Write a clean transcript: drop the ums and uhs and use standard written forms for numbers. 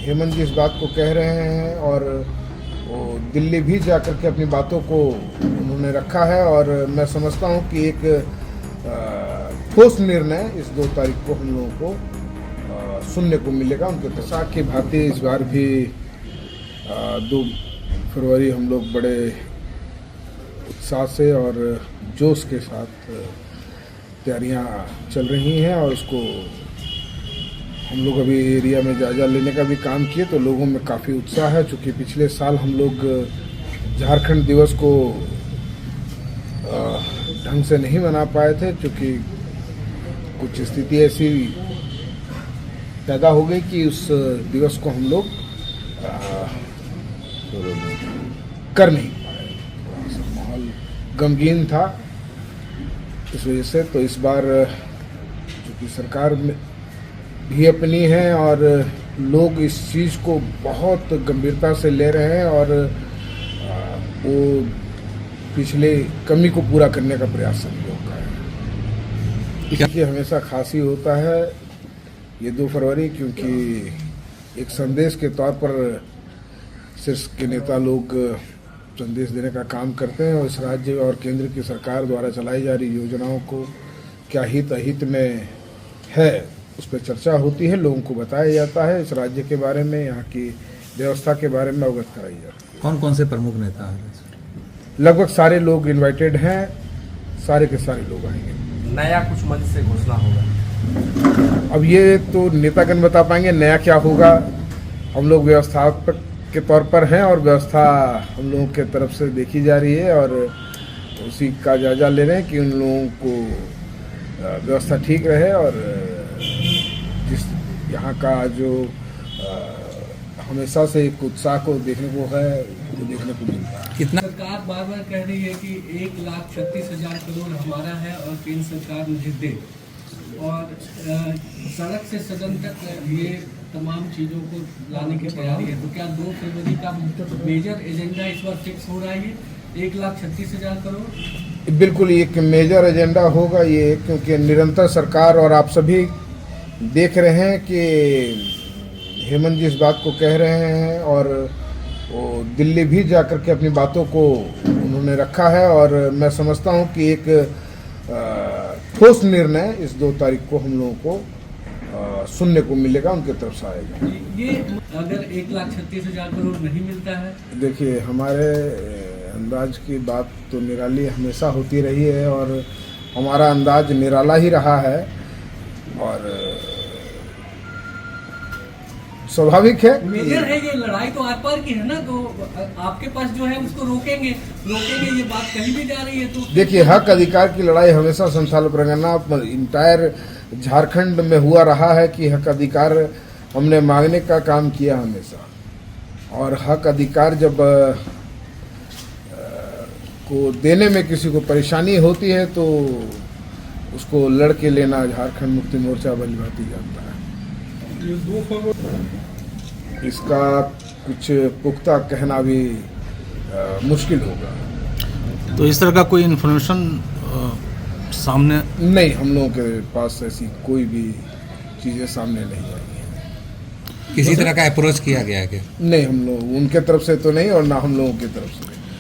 हेमंत जी इस बात को कह रहे हैं और वो दिल्ली भी जाकर के अपनी बातों को उन्होंने रखा है और मैं समझता हूं कि एक ठोस निर्णय इस 2 तारीख को हम लोगों को सुनने को मिलेगा। उनके प्रसाद की भांति इस बार भी 2 फरवरी हम लोग बड़े उत्साह से और जोश के साथ तैयारियां चल रही हैं और उसको हम लोग अभी एरिया में जायजा लेने का भी काम किए तो लोगों में काफ़ी उत्साह है। चूँकि पिछले साल हम लोग झारखंड दिवस को ढंग से नहीं मना पाए थे, क्योंकि कुछ स्थिति ऐसी पैदा हो गई कि उस दिवस को हम लोग कर नहीं पाए। माहौल गमगीन था इस वजह से। तो इस बार चूँकि सरकार में भी अपनी है और लोग इस चीज़ को बहुत गंभीरता से ले रहे हैं और वो पिछले कमी को पूरा करने का प्रयास सभी लोग का है। देखिए, हमेशा खास ही होता है ये 2 फरवरी, क्योंकि एक संदेश के तौर पर शीर्ष के नेता लोग संदेश देने का काम करते हैं और इस राज्य और केंद्र की सरकार द्वारा चलाई जा रही योजनाओं को क्या हित अहित में है उस पर चर्चा होती है, लोगों को बताया जाता है, इस राज्य के बारे में, यहाँ की व्यवस्था के बारे में अवगत कराई जाती है। कौन कौन से प्रमुख नेता हैं? लगभग सारे लोग इनवाइटेड हैं, सारे के सारे लोग आएंगे। नया कुछ मंच से घोषणा होगा? अब ये तो नेतागण बता पाएंगे नया क्या होगा। हम लोग व्यवस्थापक के तौर पर हैं और व्यवस्था हम लोगों के तरफ से देखी जा रही है और उसी का जायजा ले रहे हैं कि उन लोगों को व्यवस्था ठीक रहे और जिस यहाँ का जो हमेशा से एक उत्साह को देखने को है वो देखने को मिलता है। कितना सरकार बार बार कह रही है कि 1,36,000 करोड़ हमारा है और केंद्र सरकार मुझे दे, और सड़क से सदन तक ये तमाम चीज़ों को लाने की तैयारी है। तो क्या 2 फरवरी का मेजर एजेंडा इस बार फिक्स हो रहा है? 1,36,000 करोड़ बिल्कुल एक मेजर एजेंडा होगा ये, क्योंकि निरंतर सरकार और आप सभी देख रहे हैं कि हेमंत जी इस बात को कह रहे हैं और वो दिल्ली भी जाकर के अपनी बातों को उन्होंने रखा है और मैं समझता हूं कि एक ठोस निर्णय इस 2 तारीख को हम लोगों को सुनने को मिलेगा, उनके तरफ से आएगा। ये अगर 1,36,000 करोड़ नहीं मिलता है, देखिए हमारे अंदाज की बात तो निराली हमेशा होती रही है और हमारा अंदाज निराला ही रहा है और स्वाभाविक है। मेजर है ये लड़ाई तो आर पार की है ना, तो आपके पास जो है उसको रोकेंगे, ये बात कहीं भी जा रही है। तो देखिए, हक अधिकार की लड़ाई हमेशा संथाल परगना इंटायर झारखंड में हुआ रहा है कि हक अधिकार हमने मांगने का काम किया हमेशा, और हक अधिकार जब को देने में किसी को परेशानी होती है तो उसको लड़के लेना झारखंड मुक्ति मोर्चा भली भांति जानता है। इसका कुछ पुख्ता कहना भी मुश्किल होगा। तो इस तरह का कोई इन्फॉर्मेशन सामने नहीं, हम लोगों के पास ऐसी कोई भी चीज़ें सामने नहीं आई हैं। किसी तरह का अप्रोच किया गया है क्या? नहीं, हम लोग उनके तरफ से तो नहीं और ना हम लोगों की तरफ से।